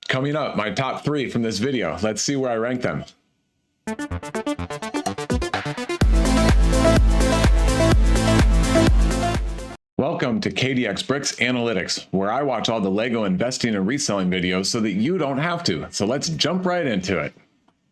Coming up, my top 3 from this video. Let's see where I rank them. Welcome to KDX Bricks Analytics, where I watch all the Lego investing and reselling videos so that you don't have to. So let's jump right into it.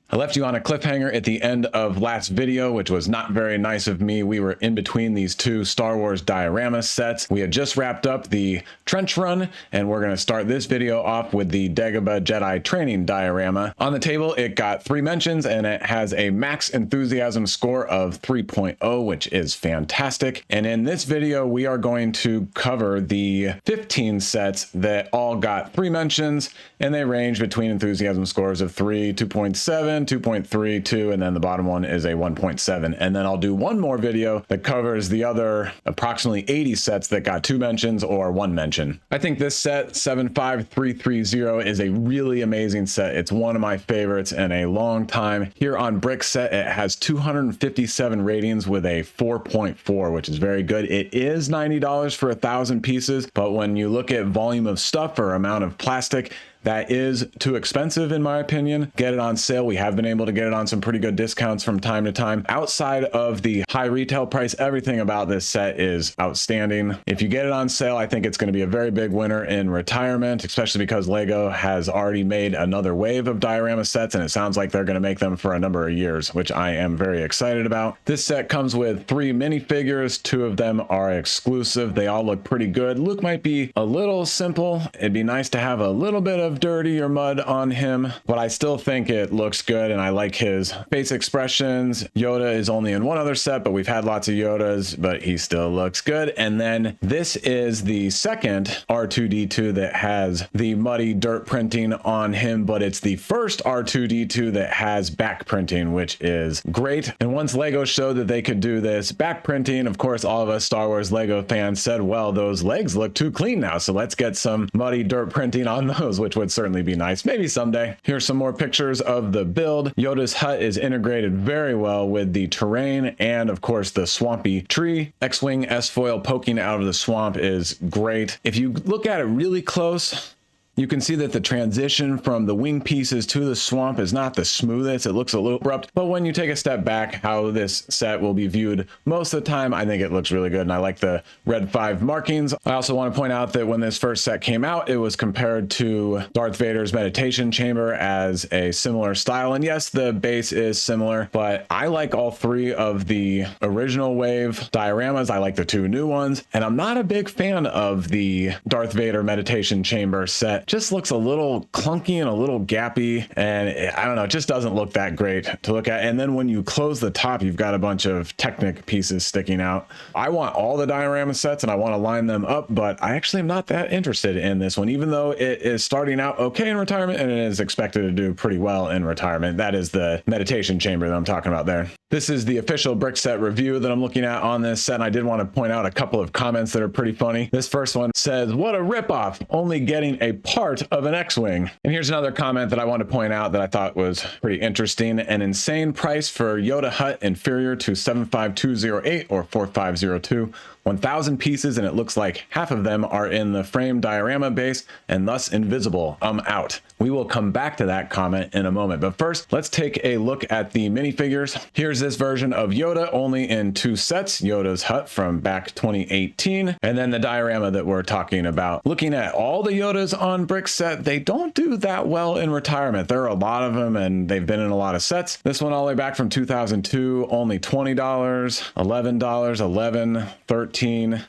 I left you on a cliffhanger at the end of last video, which was not very nice of me. We were in between these two Star Wars diorama sets. We had just wrapped up the trench run, and we're going to start this video off with the Dagobah Jedi training diorama. On the table, it got 3 mentions, and it has a max enthusiasm score of 3.0, which is fantastic. And in this video, we are going to cover the 15 sets that all got 3 mentions, and they range between enthusiasm scores of 3, 2.7, 2.3, 2, and then the bottom one is a 1.7. And then I'll do one more video that covers the other approximately 80 sets that got 2 mentions or 1 mention. I think this set 75330 is a really amazing set. It's one of my favorites in a long time. Here on Brickset, it has 257 ratings with a 4.4, which is very good. It is $90 for 1,000 pieces, but when you look at volume of stuff or amount of plastic, that is too expensive in my opinion. Get it on sale. We have been able to get it on some pretty good discounts from time to time. Outside of the high retail price, everything about this set is outstanding. If you get it on sale, I think it's going to be a very big winner in retirement, especially because Lego has already made another wave of diorama sets, and it sounds like they're going to make them for a number of years, which I am very excited about. This set comes with 3 minifigures. 2 of them are exclusive. They all look pretty good. Luke might be a little simple. It'd be nice to have a little bit of dirty or mud on him, but I still think it looks good, and I like his face expressions. Yoda is only in one other set, but we've had lots of Yodas, but he still looks good. And then this is the second R2-D2 that has the muddy dirt printing on him, but it's the first R2-D2 that has back printing, which is great. And once Lego showed that they could do this back printing, of course, all of us Star Wars Lego fans said, well, those legs look too clean now, so let's get some muddy dirt printing on those, which would certainly be nice. Maybe someday. Here's some more pictures of the build. Yoda's hut is integrated very well with the terrain and, of course, the swampy tree. X-Wing S-foil poking out of the swamp is great. If you look at it really close, you can see that the transition from the wing pieces to the swamp is not the smoothest. It looks a little abrupt, but when you take a step back, how this set will be viewed most of the time, I think it looks really good, and I like the red 5 markings. I also want to point out that when this first set came out, it was compared to Darth Vader's meditation chamber as a similar style, and yes, the base is similar, but I like all 3 of the original wave dioramas. I like the 2 new ones, and I'm not a big fan of the Darth Vader meditation chamber set. Just looks a little clunky and a little gappy, and I don't know, it just doesn't look that great to look at. And then when you close the top, you've got a bunch of Technic pieces sticking out. I want all the diorama sets and I want to line them up, but I actually am not that interested in this one, even though it is starting out okay in retirement and it is expected to do pretty well in retirement. That is the meditation chamber that I'm talking about there. This is the official brick set review that I'm looking at on this set, and I did want to point out a couple of comments that are pretty funny. This first one says, "What a ripoff, only getting a part of an X-Wing." And here's another comment that I want to point out that I thought was pretty interesting. An insane price for Yoda hut inferior to 75208 or 4502. 1,000 pieces, and it looks like half of them are in the frame diorama base and thus invisible. I'm out. We will come back to that comment in a moment, but first let's take a look at the minifigures. Here's this version of Yoda, only in 2 sets. Yoda's hut from back 2018, and then the diorama that we're talking about. Looking at all the Yodas on Brickset, they don't do that well in retirement. There are a lot of them, and they've been in a lot of sets. This one all the way back from 2002, only $20, $11, $11, $13.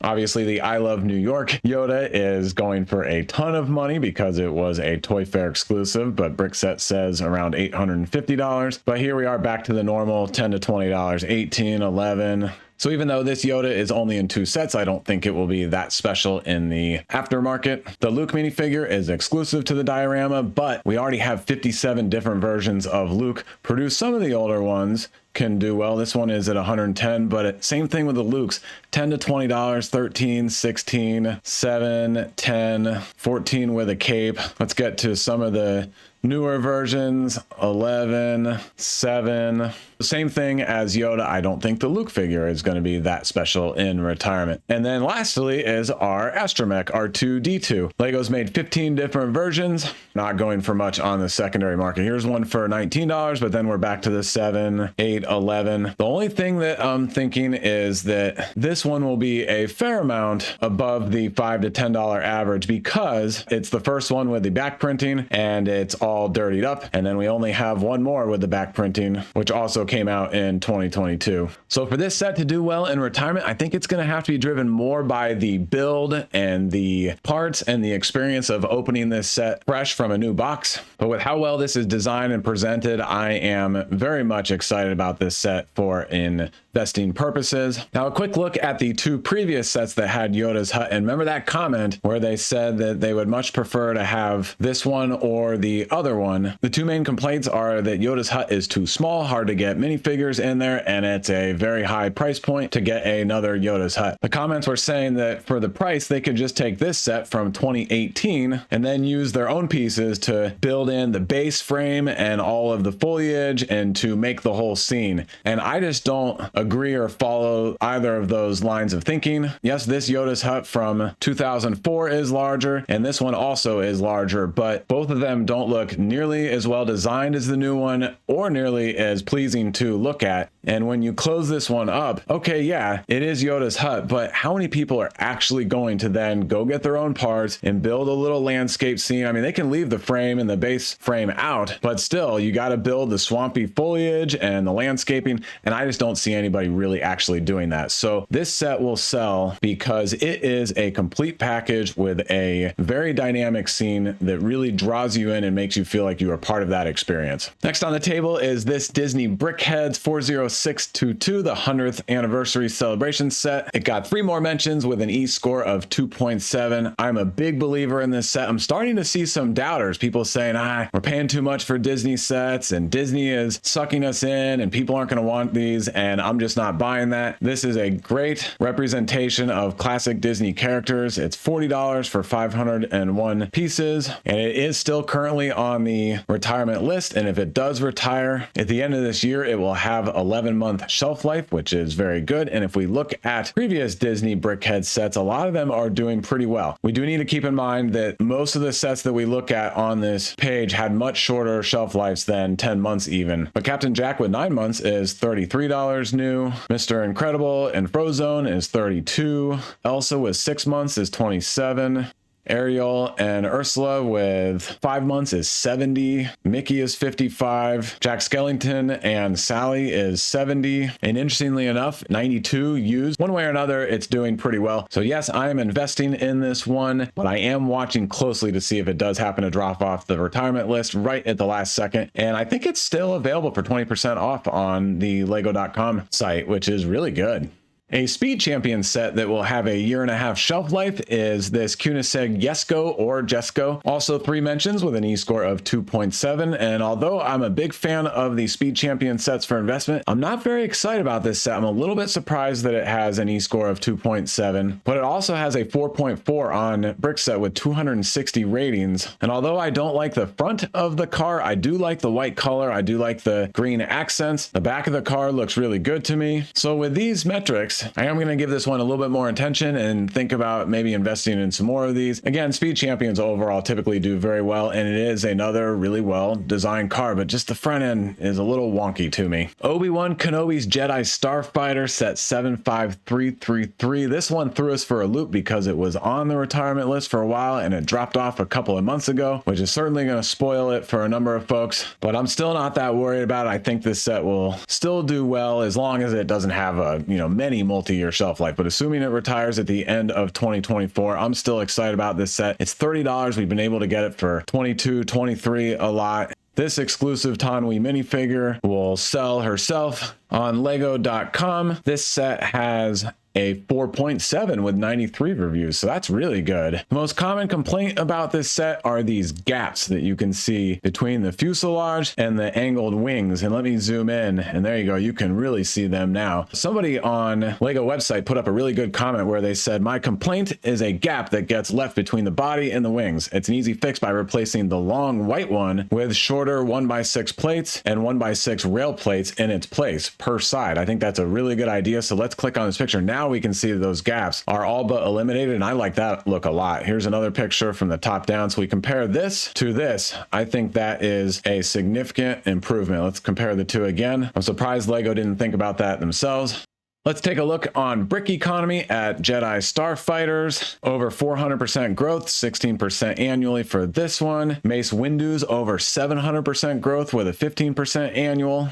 Obviously, the I Love New York Yoda is going for a ton of money because it was a Toy Fair exclusive, but Brickset says around $850. But here we are back to the normal $10 to $20, 18, 11. So even though this Yoda is only in 2 sets, I don't think it will be that special in the aftermarket. The Luke minifigure is exclusive to the diorama, but we already have 57 different versions of Luke produced. Some of the older ones can do well. This one is at 110, but same thing with the Lukes, $10 to $20, 13, 16, 7, 10, 14 with a cape. Let's get to some of the newer versions, 11, 7. Same thing as Yoda. I don't think the Luke figure is going to be that special in retirement. And then lastly is our Astromech R2-D2. Lego's made 15 different versions, not going for much on the secondary market. Here's one for $19, but then we're back to the 7, 8, 11. The only thing that I'm thinking is that this one will be a fair amount above the $5 to $10 average because it's the first one with the back printing and it's all dirtied up. And then we only have one more with the back printing, which also came out in 2022. So for this set to do well in retirement, I think it's going to have to be driven more by the build and the parts and the experience of opening this set fresh from a new box. But with how well this is designed and presented, I am very much excited about this set for investing purposes. Now, a quick look at the two previous sets that had Yoda's hut. And remember that comment where they said that they would much prefer to have this one or the other one. The two main complaints are that Yoda's hut is too small, hard to get minifigures in there, and it's a very high price point to get another Yoda's hut. The comments were saying that for the price, they could just take this set from 2018 and then use their own pieces to build in the base frame and all of the foliage and to make the whole scene. And I just don't agree or follow either of those lines of thinking. Yes, this Yoda's hut from 2004 is larger, and this one also is larger, but both of them don't look nearly as well designed as the new one or nearly as pleasing to look at. And when you close this one up, okay, yeah, it is Yoda's hut, but how many people are actually going to then go get their own parts and build a little landscape scene? I mean, they can leave the frame and the base frame out, but still, you got to build the swampy foliage and the landscaping, and I just don't see anybody really actually doing that. So this set will sell because it is a complete package with a very dynamic scene that really draws you in and makes you feel like you are part of that experience. Next on the table is this Disney Brickheadz 40622, the 100th anniversary celebration set. It got 3 more mentions with an E-score of 2.7. I'm a big believer in this set. I'm starting to see some doubters, people saying, we're paying too much for Disney sets and Disney is sucking us in and people aren't going to want these, and I'm just not buying that. This is a great representation of classic Disney characters. It's $40 for 501 pieces, and it is still currently on the retirement list, and if it does retire at the end of this year, it will have 11-month shelf life, which is very good. And if we look at previous Disney Brickheadz sets, a lot of them are doing pretty well. We do need to keep in mind that most of the sets that we look at on this page had much shorter shelf lives than 10 months even. But Captain Jack with 9 months is $33 new. Mr. Incredible and Frozone is $32. Elsa with 6 months is $27. Ariel and Ursula with 5 months is $70. Mickey is $55. Jack Skellington and Sally is $70. And interestingly enough, $92 used. One way or another, it's doing pretty well. So yes, I am investing in this one, but I am watching closely to see if it does happen to drop off the retirement list right at the last second. And I think it's still available for 20% off on the lego.com site, which is really good. A Speed Champion set that will have a 1.5-year shelf life is this Koenigsegg Jesko or Jesko. Also 3 mentions with an E-score of 2.7. And although I'm a big fan of the Speed Champion sets for investment, I'm not very excited about this set. I'm a little bit surprised that it has an E-score of 2.7, but it also has a 4.4 on Brickset with 260 ratings. And although I don't like the front of the car, I do like the white color. I do like the green accents. The back of the car looks really good to me. So with these metrics, I am going to give this one a little bit more attention and think about maybe investing in some more of these. Again, Speed Champions overall typically do very well, and it is another really well designed car, but just the front end is a little wonky to me. Obi-Wan Kenobi's Jedi Starfighter set 75333. This one threw us for a loop because it was on the retirement list for a while and it dropped off a couple of months ago, which is certainly going to spoil it for a number of folks, but I'm still not that worried about it. I think this set will still do well as long as it doesn't have a, many multi-year shelf life. But assuming it retires at the end of 2024, I'm still excited about this set. It's $30. We've been able to get it for $22, $23 a lot. This exclusive Tanwi minifigure will sell herself on lego.com. This set has a 4.7 with 93 reviews. So that's really good. The most common complaint about this set are these gaps that you can see between the fuselage and the angled wings. And let me zoom in, and there you go. You can really see them now. Somebody on Lego website put up a really good comment where they said, my complaint is a gap that gets left between the body and the wings. It's an easy fix by replacing the long white one with shorter 1x6 plates and 1x6 rail plates in its place per side. I think that's a really good idea. So let's click on this picture. Now we can see that those gaps are all but eliminated, and I like that look a lot. Here's another picture from the top down. So we compare this to this. I think that is a significant improvement. Let's compare the two again. I'm surprised Lego didn't think about that themselves. Let's take a look on brick economy at Jedi Starfighters. Over 400% growth, 16% annually for this one. Mace Windu's over 700% growth with a 15% annual.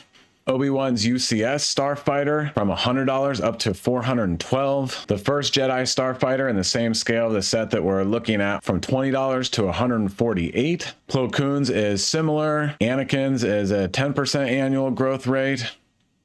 Obi-Wan's UCS Starfighter from $100 up to $412. The first Jedi Starfighter in the same scale of the set that we're looking at from $20 to $148. Plo Koon's is similar. Anakin's is a 10% annual growth rate.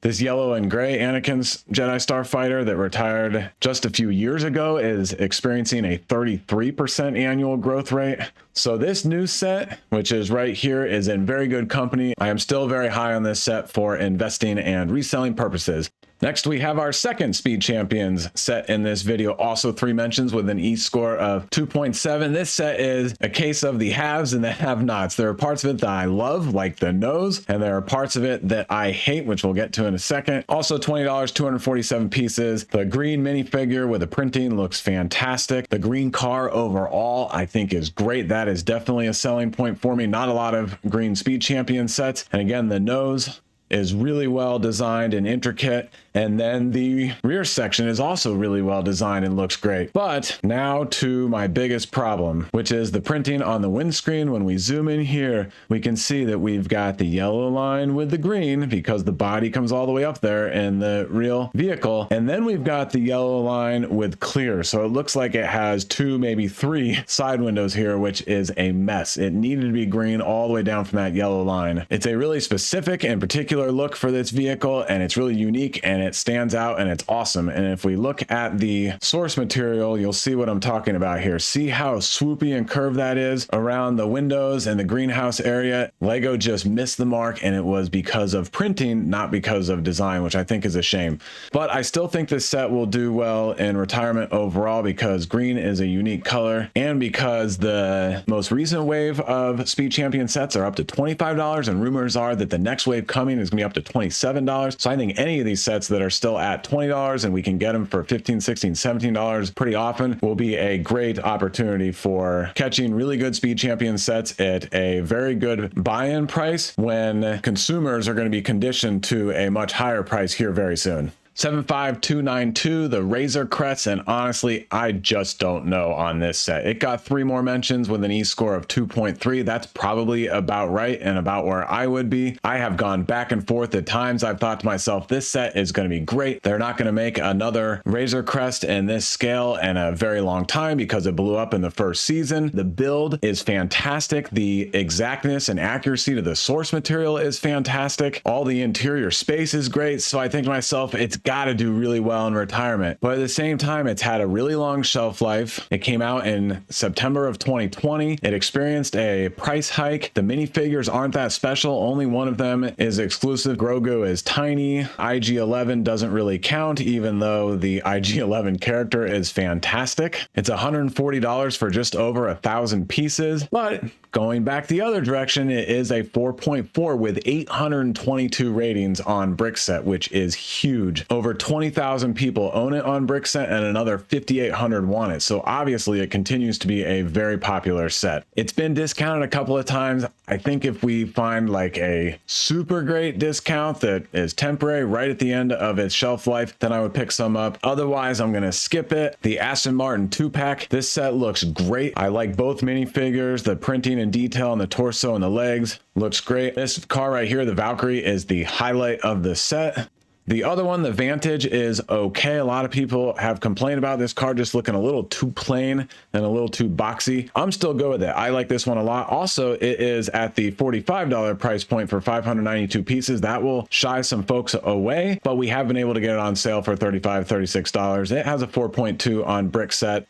This yellow and gray Anakin's Jedi Starfighter that retired just a few years ago is experiencing a 33% annual growth rate. So this new set, which is right here, is in very good company. I am still very high on this set for investing and reselling purposes. Next, we have our second Speed Champions set in this video, also 3 mentions with an E-score of 2.7. This set is a case of the haves and the have-nots. There are parts of it that I love, like the nose, and there are parts of it that I hate, which we'll get to in a second. Also $20, 247 pieces. The green minifigure with the printing looks fantastic. The green car overall, I think, is great. That is definitely a selling point for me. Not a lot of green Speed Champion sets. And again, the nose is really well designed and intricate. And then the rear section is also really well designed and looks great. But now to my biggest problem, which is the printing on the windscreen. When we zoom in here, we can see that we've got the yellow line with the green because the body comes all the way up there in the real vehicle. And then we've got the yellow line with clear. So it looks like it has 2, maybe 3 side windows here, which is a mess. It needed to be green all the way down from that yellow line. It's a really specific and particular look for this vehicle, and it's really unique, and it stands out, and it's awesome. And if we look at the source material, you'll see what I'm talking about here. See how swoopy and curved that is around the windows and the greenhouse area. Lego just missed the mark, and it was because of printing, not because of design, which I think is a shame. But I still think this set will do well in retirement overall because green is a unique color, and because the most recent wave of Speed Champion sets are up to $25, and rumors are that the next wave coming is going to be up to $27. So I think any of these sets that are still at $20 and we can get them for $15, $16, $17 pretty often will be a great opportunity for catching really good Speed Champion sets at a very good buy-in price when consumers are going to be conditioned to a much higher price here very soon. 75292, the Razor Crest, and honestly, I just don't know on this set. It got 3 more mentions with an E-score of 2.3. That's probably about right and about where I would be. I have gone back and forth at times. I've thought to myself, this set is going to be great. They're not going to make another Razor Crest in this scale in a very long time because it blew up in the first season. The build is fantastic. The exactness and accuracy to the source material is fantastic. All the interior space is great. So I think to myself, it's got to do really well in retirement. But at the same time, it's had a really long shelf life. It came out in September of 2020. It experienced a price hike. The minifigures aren't that special. Only one of them is exclusive. Grogu is tiny. IG-11 doesn't really count, even though the IG-11 character is fantastic. It's $140 for just over 1,000 pieces. But going back the other direction, it is a 4.4 with 822 ratings on Brickset, which is huge. Over 20,000 people own it on Brickset and another 5,800 want it. So obviously it continues to be a very popular set. It's been discounted a couple of times. I think if we find like a super great discount that is temporary right at the end of its shelf life, then I would pick some up. Otherwise, I'm going to skip it. The Aston Martin 2-pack. This set looks great. I like both minifigures. The printing and detail on the torso and the legs looks great. This car right here, the Valkyrie, is the highlight of the set. The other one, the Vantage, is okay. A lot of people have complained about this card just looking a little too plain and a little too boxy. I'm still good with it. I like this one a lot. Also, it is at the $45 price point for 592 pieces. That will shy some folks away, but we have been able to get it on sale for $35, $36. It has a 4.2 on brick set.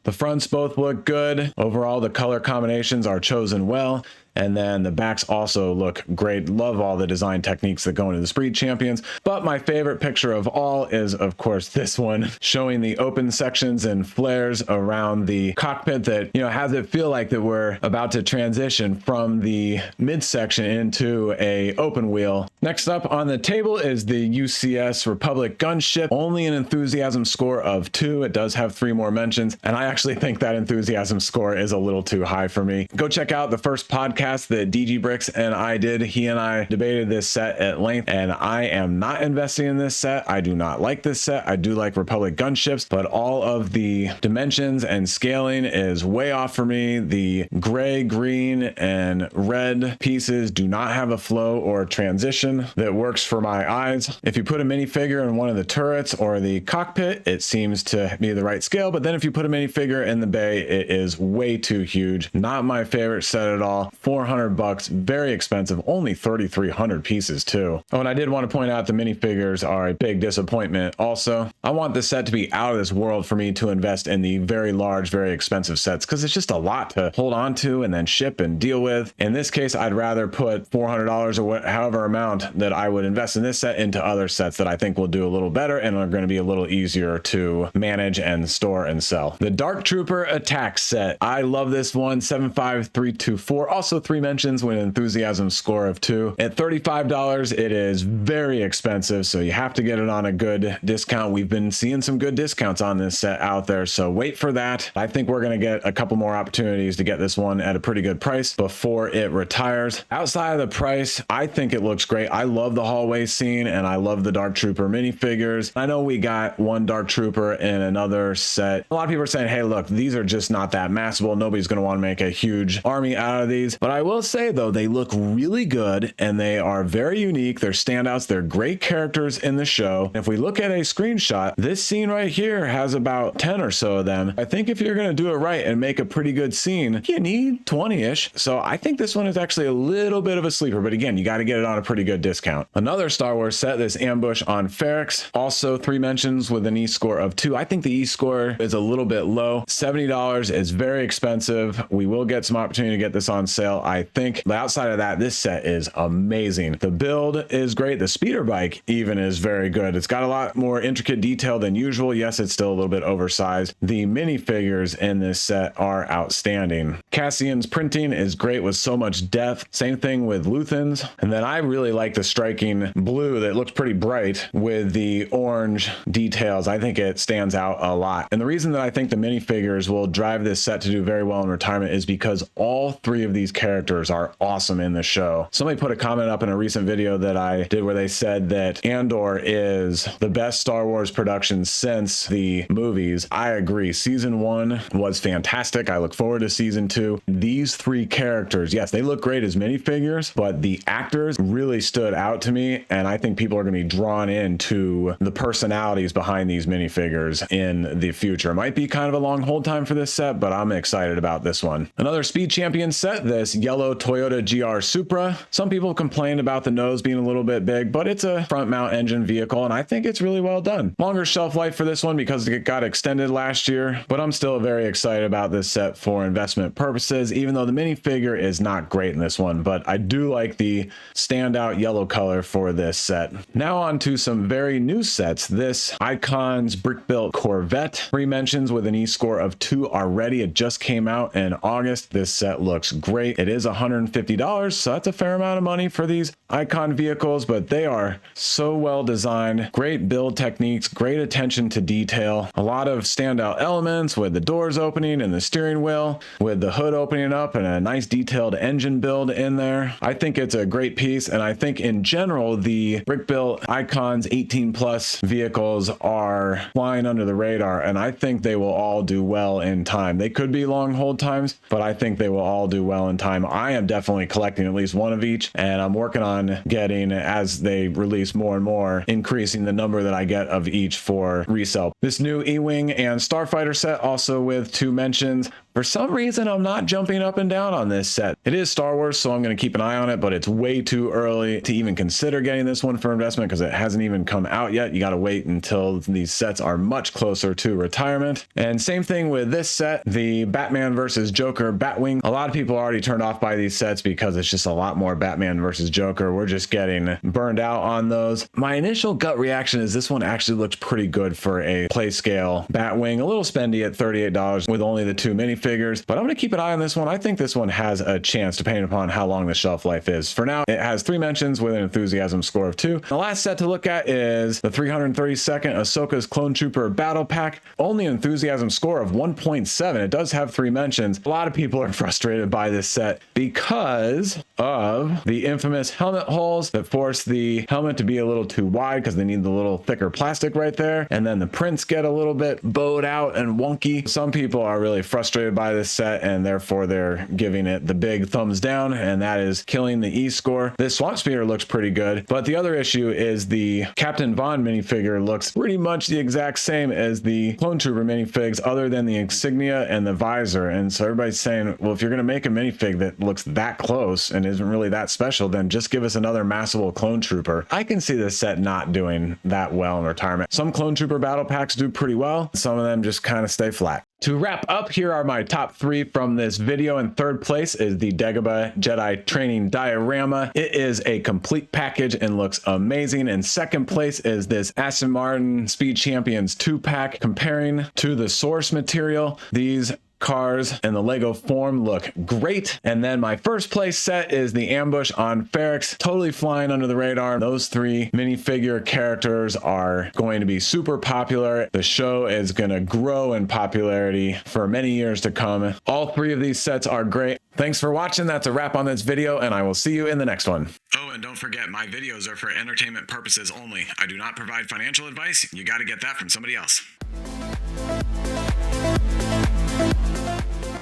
The fronts both look good. Overall, the color combinations are chosen well. And then the backs also look great. Love all the design techniques that go into the Speed Champions. But my favorite picture of all is, of course, this one showing the open sections and flares around the cockpit that, has it feel like that we're about to transition from the midsection into a open wheel. Next up on the table is the UCS Republic Gunship. Only an enthusiasm score of 2. It does have 3 more mentions. And I actually think that enthusiasm score is a little too high for me. Go check out the first podcast that DG Bricks and I did. He and I debated this set at length, and I am not investing in this set. I do not like this set. I do like Republic Gunships, but all of the dimensions and scaling is way off for me. The gray, green, and red pieces do not have a flow or transition that works for my eyes. If you put a minifigure in one of the turrets or the cockpit, it seems to be the right scale, but then if you put a minifigure in the bay, it is way too huge. Not my favorite set at all. $400, very expensive, only 3,300 pieces too. Oh, and I did want to point out the minifigures are a big disappointment also. I want the set to be out of this world for me to invest in the very large, very expensive sets, because it's just a lot to hold on to and then ship and deal with. In this case, I'd rather put $400 or however amount that I would invest in this set into other sets that I think will do a little better and are going to be a little easier to manage and store and sell. The Dark Trooper Attack set. I love this one, 75324. Also 3 mentions with an enthusiasm score of 2. At $35, it is very expensive, so you have to get it on a good discount. We've been seeing some good discounts on this set out there, so wait for that. I think we're going to get a couple more opportunities to get this one at a pretty good price before it retires. Outside of the price, I think it looks great. I love the hallway scene, and I love the Dark Trooper minifigures. I know we got one Dark Trooper in another set. A lot of people are saying, hey, look, these are just not that massable. Nobody's going to want to make a huge army out of these. But I will say, though, they look really good, and they are very unique. They're standouts. They're great characters in the show. If we look at a screenshot, this scene right here has about 10 or so of them. I think if you're going to do it right and make a pretty good scene, you need 20-ish. So I think this one is actually a little bit of a sleeper, but again, you got to get it on a pretty good discount. Another Star Wars set, this Ambush on Ferrix, also 3 mentions with an E score of 2. I think the E score is a little bit low. $70 is very expensive. We will get some opportunity to get this on sale, I think. But outside of that, this set is amazing. The build is great. The speeder bike even is very good. It's got a lot more intricate detail than usual. Yes, it's still a little bit oversized. The minifigures in this set are outstanding. Cassian's printing is great with so much depth. Same thing with Luthen's. And then I really like the striking blue that looks pretty bright with the orange details. I think it stands out a lot. And the reason that I think the minifigures will drive this set to do very well in retirement is because all 3 of these characters are awesome in the show. Somebody put a comment up in a recent video that I did where they said that Andor is the best Star Wars production since the movies. I agree. Season 1 was fantastic. I look forward to season 2. These 3 characters, yes, they look great as minifigures, but the actors really stood out to me, and I think people are going to be drawn into the personalities behind these minifigures in the future. It might be kind of a long hold time for this set, but I'm excited about this one. Another Speed Champion set, this yellow Toyota GR Supra. Some people complained about the nose being a little bit big, but it's a front mount engine vehicle, and I think it's really well done. Longer shelf life for this one because it got extended last year, but I'm still very excited about this set for investment purposes, even though the minifigure is not great in this one, but I do like the standout yellow color for this set. Now on to some very new sets. This Icons brick-built Corvette, 3 mentions with an E score of 2 already. It just came out in August. This set looks great. It is $150, so that's a fair amount of money for these Icon vehicles, but they are so well designed. Great build techniques, great attention to detail, a lot of standout elements with the doors opening and the steering wheel, with the hood opening up and a nice detailed engine build in there. I think it's a great piece, and I think in general the brick-built Icons 18 plus vehicles are flying under the radar, and I think they will all do well in time. They could be long hold times, but I think they will all do well in time. time, I am definitely collecting at least one of each, and I'm working on getting, as they release more and more, increasing the number that I get of each for resale. This new E-Wing and Starfighter set, also with 2 mentions. For some reason, I'm not jumping up and down on this set. It is Star Wars, so I'm going to keep an eye on it, but it's way too early to even consider getting this one for investment because it hasn't even come out yet. You got to wait until these sets are much closer to retirement. And same thing with this set, the Batman versus Joker Batwing. A lot of people are already turned off by these sets because it's just a lot more Batman versus Joker. We're just getting burned out on those. My initial gut reaction is this one actually looks pretty good for a play scale Batwing. A little spendy at $38 with only the 2 minifigures, but I'm going to keep an eye on this one. I think this one has a chance depending upon how long the shelf life is. For now, it has 3 mentions with an enthusiasm score of 2. The last set to look at is the 332nd Ahsoka's Clone Trooper Battle Pack. Only an enthusiasm score of 1.7. It does have 3 mentions. A lot of people are frustrated by this set because of the infamous helmet holes that force the helmet to be a little too wide because they need the little thicker plastic right there. And then the prints get a little bit bowed out and wonky. Some people are really frustrated by this set, and therefore they're giving it the big thumbs down, and that is killing the E score. This Swamp Speeder looks pretty good, but the other issue is the Captain Vaughn minifigure looks pretty much the exact same as the Clone Trooper minifigs, other than the insignia and the visor. And so everybody's saying, well, if you're going to make a minifig that looks that close and isn't really that special, then just give us another massive Clone Trooper. I can see this set not doing that well in retirement. Some Clone Trooper battle packs do pretty well. Some of them just kind of stay flat. To wrap up, here are my top 3 from this video. In 3rd place is the Dagobah Jedi training diorama. It is a complete package and looks amazing. In 2nd place is this Aston Martin Speed Champions 2-pack. Comparing to the source material, these cars in the Lego form look great. And then my 1st place set is the Ambush on Ferrix, totally flying under the radar. Those 3 minifigure characters are going to be super popular. The show is going to grow in popularity for many years to come. All 3 of these sets are great. Thanks for watching. That's a wrap on this video, and I will see you in the next one. Oh, and don't forget, my videos are for entertainment purposes only. I do not provide financial advice. You got to get that from somebody else.